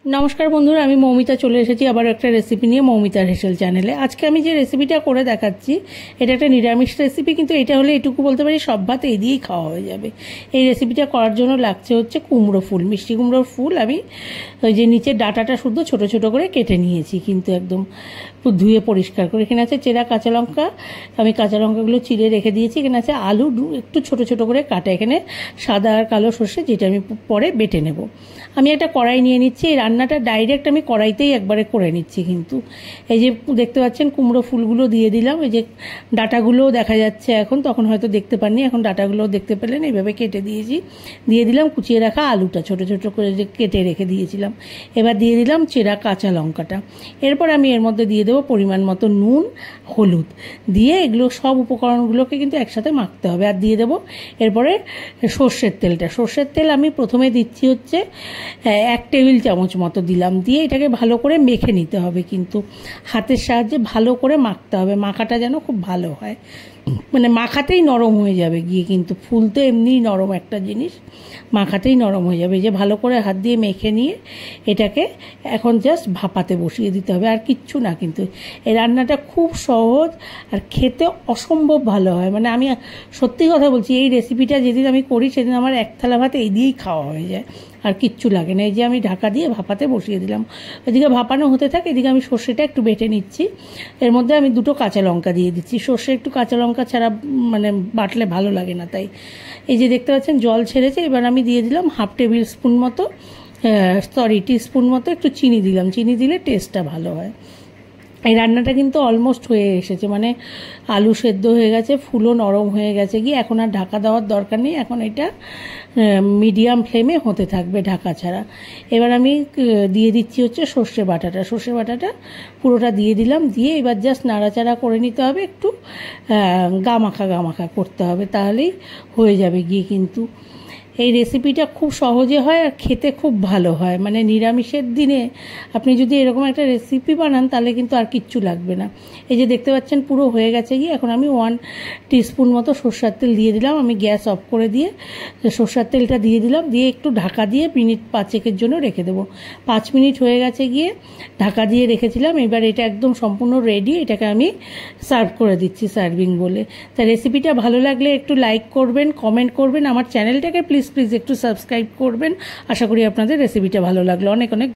নমস্কার বন্ধুরা, আমি মৌমিতা চলে এসেছি আবার একটা রেসিপি নিয়ে মৌমিতার হেসেল চ্যানেলে। আজকে আমি যে রেসিপিটা করে দেখাচ্ছি এটা একটা নিরামিষ রেসিপি, কিন্তু এটা হলে এটুকু বলতে পারি সব ভাত এই দিয়েই খাওয়া হয়ে যাবে। এই রেসিপিটা করার জন্য লাগছে হচ্ছে কুমড়ো ফুল, মিষ্টি কুমড়োর ফুল। আমি ওই যে নিচের ডাঁটাটা শুদ্ধ ছোট ছোট করে কেটে নিয়েছি, কিন্তু একদম ধুয়ে পরিষ্কার করে। এখানে আছে চেরা কাঁচা লঙ্কা, আমি কাঁচা লঙ্কাগুলো চিড়ে রেখে দিয়েছি। এখানে আছে আলু একটু ছোট ছোট করে কাটা, এখানে সাদা আর কালো সর্ষে, যেটা আমি পরে বেটে নেব। আমি একটা কড়াই নিয়ে নিচ্ছি। এই রান্নাটা ডাইরেক্ট আমি কড়াইতেই একবারে করে নিচ্ছি। কিন্তু এই যে দেখতে পাচ্ছেন কুমড়ো ফুলগুলো দিয়ে দিলাম। এই যে ডাঁটাগুলোও দেখা যাচ্ছে এখন, তখন হয়তো দেখতে পাননি, এখন ডাঁটাগুলোও দেখতে পেলেন। এইভাবে কেটে দিয়েছি। দিয়ে দিলাম কুচিয়ে রাখা আলুটা, ছোট ছোট করে যে কেটে রেখে দিয়েছিলাম। এবার দিয়ে দিলাম চেরা কাঁচা লঙ্কাটা। এরপর আমি এর মধ্যে দিয়ে দেবো পরিমাণ মতো নুন, হলুদ দিয়ে এগুলো সব উপকরণগুলোকে কিন্তু একসাথে মাখতে হবে। আর দিয়ে দেবো এরপরে সর্ষের তেলটা। সর্ষের তেল আমি প্রথমে দিচ্ছি হচ্ছে 1 টেবিল চামচ মতো দিলাম। দিয়ে এটাকে ভালো করে মেখে নিতে হবে, কিন্তু হাতের সাহায্যে ভালো করে মাখতে হবে। মাখাটা যেন খুব ভালো হয়, মানে মাখাতেই নরম হয়ে যাবে গিয়ে। কিন্তু ফুল তো এমনিই নরম একটা জিনিস, মাখাতেই নরম হয়ে যাবে। যে ভালো করে হাত দিয়ে মেখে নিয়ে এটাকে এখন জাস্ট ভাপাতে বসিয়ে দিতে হবে, আর কিচ্ছু না। কিন্তু এই রান্নাটা খুব সহজ আর খেতে অসম্ভব ভালো হয়। মানে আমি সত্যি কথা বলছি, এই রেসিপিটা যেদিন আমি করি সেদিন আমার এক থালা ভাত এই দিয়েই খাওয়া হয়ে যায়, আর কিচ্ছু লাগে না। এই যে আমি ঢাকা দিয়ে ভাপাতে বসিয়ে দিলাম। এদিকে ভাপানো হতে থাকে, এদিকে আমি সর্ষেটা একটু বেটে নিচ্ছি। এর মধ্যে আমি 2টো কাঁচা লঙ্কা দিয়ে দিচ্ছি। সর্ষে একটু কাঁচা লঙ্কা ছাড়া মানে বাটলে ভালো লাগে না, তাই। এই যে দেখতে পাচ্ছেন জল ছেড়েছে। এবার আমি দিয়ে দিলাম 1/2 টেবিল স্পুন মতো, টিস্পুন মতো একটু চিনি দিলাম। চিনি দিলে টেস্টটা ভালো হয়। এই রান্নাটা কিন্তু অলমোস্ট হয়ে এসেছে, মানে আলু সেদ্ধ হয়ে গেছে, ফুলও নরম হয়ে গেছে গিয়ে। এখন আর ঢাকা দেওয়ার দরকার নেই, এখন এটা মিডিয়াম ফ্লেমে হতে থাকবে ঢাকা ছাড়া। এবার আমি দিয়ে দিচ্ছি হচ্ছে সর্ষে বাটাটা। সর্ষে বাটাটা পুরোটা দিয়ে দিলাম। দিয়ে এবার জাস্ট নাড়াচাড়া করে নিতে হবে, একটু গামাখা গামাখা করতে হবে, তাহলেই হয়ে যাবে গিয়ে। কিন্তু এই রেসিপিটা খুব সহজে হয় আর খেতে খুব ভালো হয়। মানে নিরামিষের দিনে আপনি যদি এরকম একটা রেসিপি বানান তাহলে কিন্তু আর কিচ্ছু লাগবে না। এই যে দেখতে পাচ্ছেন পুরো হয়ে গেছে গিয়ে। এখন আমি 1 টিস্পুন মতো সরষের তেল দিয়ে দিলাম। আমি গ্যাস অফ করে দিয়ে সরষের তেলটা দিয়ে দিলাম। দিয়ে একটু ঢাকা দিয়ে মিনিট 5 জন্য রেখে দেবো। 5 মিনিট হয়ে গেছে গিয়ে, ঢাকা দিয়ে রেখেছিলাম। এবার এটা একদম সম্পূর্ণ রেডি। এটাকে আমি সার্ভ করে দিচ্ছি সার্ভিং বলে। তা রেসিপিটা ভালো লাগলে একটু লাইক করবেন, কমেন্ট করবেন, আমার চ্যানেলটাকে প্লিজ একটু সাবস্ক্রাইব করবেন। আশা করি আপনাদের রেসিপিটা ভালো লাগলো। অনেক অনেক